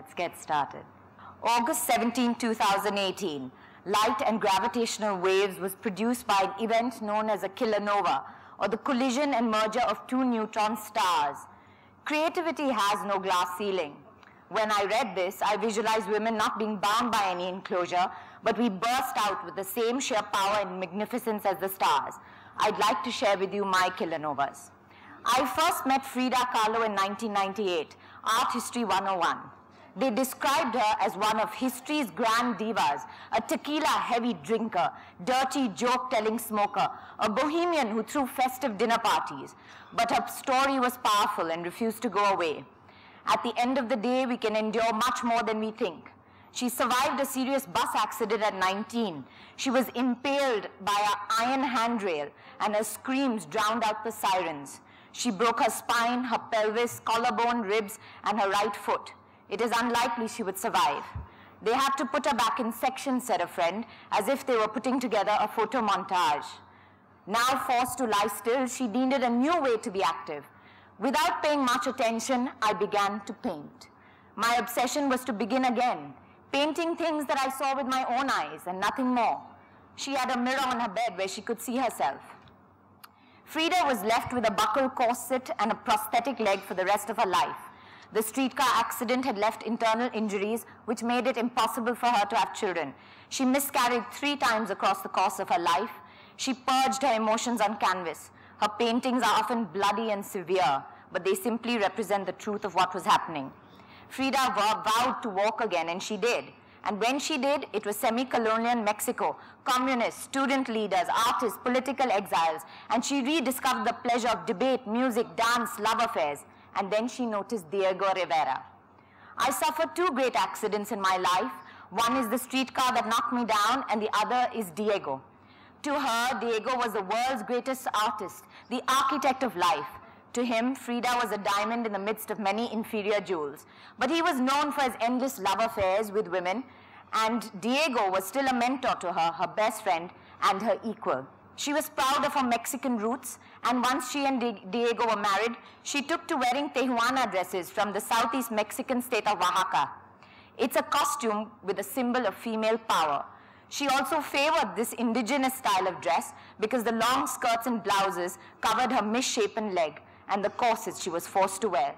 Let's get started. August 17, 2018, Light and Gravitational Waves was produced by an event known as a kilonova, or the collision and merger of two neutron stars. Creativity has no glass ceiling. When I read this, I visualized women not being bound by any enclosure, but we burst out with the same sheer power and magnificence as the stars. I'd like to share with you my kilonovas. I first met Frida Kahlo in 1998, Art History 101. They described her as one of history's grand divas, a tequila-heavy drinker, dirty joke-telling smoker, a bohemian who threw festive dinner parties. But her story was powerful and refused to go away. At the end of the day, we can endure much more than we think. She survived a serious bus accident at 19. She was impaled by an iron handrail, and her screams drowned out the sirens. She broke her spine, her pelvis, collarbone, ribs, and her right foot. It is unlikely she would survive. They had to put her back in sections, said a friend, as if they were putting together a photo montage. Now forced to lie still, she needed a new way to be active. Without paying much attention, I began to paint. My obsession was to begin again, painting things that I saw with my own eyes and nothing more. She had a mirror on her bed where she could see herself. Frida was left with a buckle corset and a prosthetic leg for the rest of her life. The streetcar accident had left internal injuries, which made it impossible for her to have children. She miscarried 3 times across the course of her life. She purged her emotions on canvas. Her paintings are often bloody and severe, but they simply represent the truth of what was happening. Frida vowed to walk again, and she did. And when she did, it was semi-colonial Mexico, communists, student leaders, artists, political exiles, and she rediscovered the pleasure of debate, music, dance, love affairs. And then she noticed Diego Rivera. I suffered 2 great accidents in my life. One is the streetcar that knocked me down, and the other is Diego. To her, Diego was the world's greatest artist, the architect of life. To him, Frida was a diamond in the midst of many inferior jewels. But he was known for his endless love affairs with women, and Diego was still a mentor to her, her best friend, and her equal. She was proud of her Mexican roots, and once she and Diego were married, she took to wearing Tehuana dresses from the southeast Mexican state of Oaxaca. It's a costume with a symbol of female power. She also favored this indigenous style of dress because the long skirts and blouses covered her misshapen leg and the corsets she was forced to wear.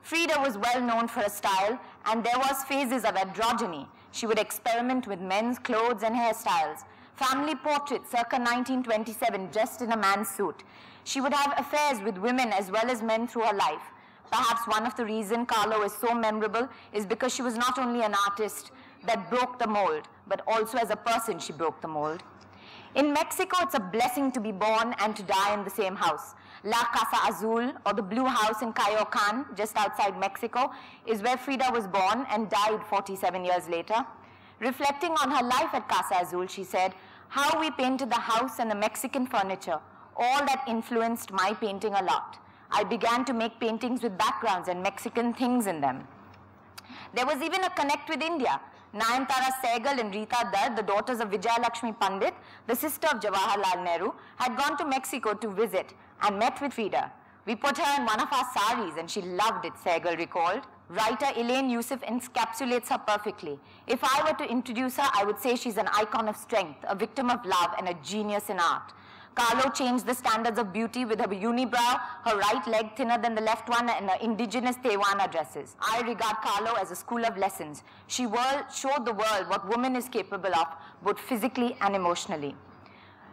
Frida was well known for her style, and there was phases of androgyny. She would experiment with men's clothes and hairstyles. Family portraits circa 1927, dressed in a man's suit. She would have affairs with women as well as men through her life. Perhaps one of the reasons Kahlo is so memorable is because she was not only an artist that broke the mold, but also as a person she broke the mold. In Mexico, it's a blessing to be born and to die in the same house. La Casa Azul, or the Blue House in Coyoacan, just outside Mexico, is where Frida was born and died 47 years later. Reflecting on her life at Casa Azul, she said, "How we painted the house and the Mexican furniture, all that influenced my painting a lot. I began to make paintings with backgrounds and Mexican things in them." There was even a connect with India. Nayantara Sehgal and Rita Dar, the daughters of Vijaya Lakshmi Pandit, the sister of Jawaharlal Nehru, had gone to Mexico to visit and met with Frida. "We put her in one of our saris and she loved it," Sehgal recalled. Writer Elaine Yusuf encapsulates her perfectly. "If I were to introduce her, I would say she's an icon of strength, a victim of love, and a genius in art." Kahlo changed the standards of beauty with her unibrow, her right leg thinner than the left one, and her indigenous Tehuana dresses. I regard Kahlo as a school of lessons. She showed the world what woman is capable of, both physically and emotionally.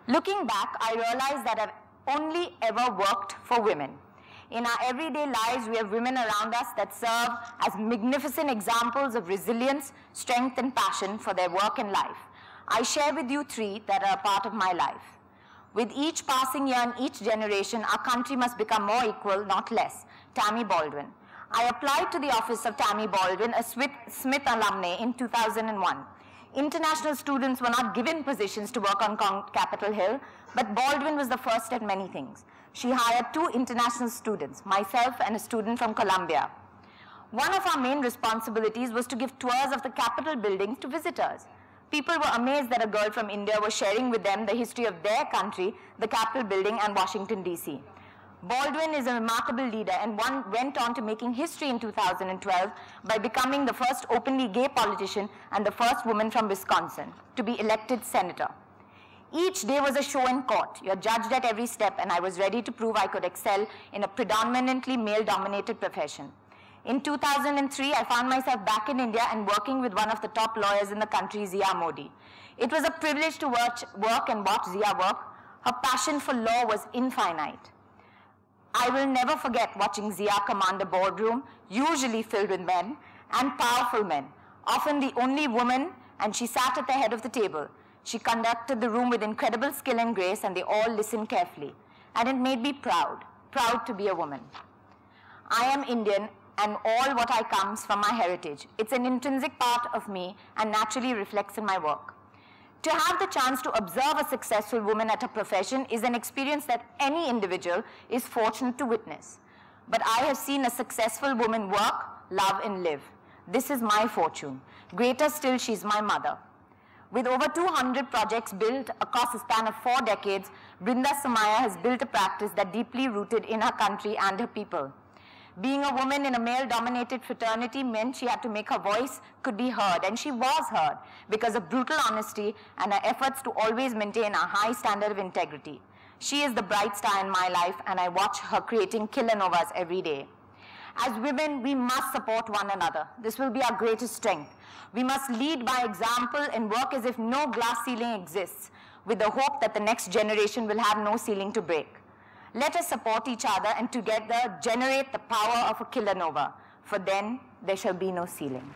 Looking back, I realized that I've only ever worked for women. In our everyday lives, we have women around us that serve as magnificent examples of resilience, strength, and passion for their work and life. I share with you 3 that are a part of my life. With each passing year and each generation, our country must become more equal, not less. Tammy Baldwin. I applied to the office of Tammy Baldwin, a Smith alumni, in 2001. International students were not given positions to work on Capitol Hill, but Baldwin was the first at many things. She hired 2 international students, myself and a student from Colombia. One of our main responsibilities was to give tours of the Capitol buildings to visitors. People were amazed that a girl from India was sharing with them the history of their country, the Capitol building, and Washington, D.C. Baldwin is a remarkable leader and went on to making history in 2012 by becoming the first openly gay politician and the first woman from Wisconsin to be elected senator. Each day was a show in court. You're judged at every step, and I was ready to prove I could excel in a predominantly male-dominated profession. In 2003, I found myself back in India and working with one of the top lawyers in the country, Zia Modi. It was a privilege to work and watch Zia work. Her passion for law was infinite. I will never forget watching Zia command a boardroom, usually filled with men, and powerful men, often the only woman, and she sat at the head of the table. She conducted the room with incredible skill and grace, and they all listened carefully. And it made me proud to be a woman. I am Indian, and all what I comes from my heritage. It's an intrinsic part of me and naturally reflects in my work. To have the chance to observe a successful woman at a profession is an experience that any individual is fortunate to witness. But I have seen a successful woman work, love, and live. This is my fortune. Greater still, she's my mother. With over 200 projects built across a span of 4 decades, Brinda Somaya has built a practice that deeply rooted in her country and her people. Being a woman in a male-dominated fraternity meant she had to make her voice could be heard, and she was heard because of brutal honesty and her efforts to always maintain a high standard of integrity. She is the bright star in my life, and I watch her creating kilonovas every day. As women, we must support one another. This will be our greatest strength. We must lead by example and work as if no glass ceiling exists, with the hope that the next generation will have no ceiling to break. Let us support each other and together generate the power of a kilonova, for then there shall be no ceiling.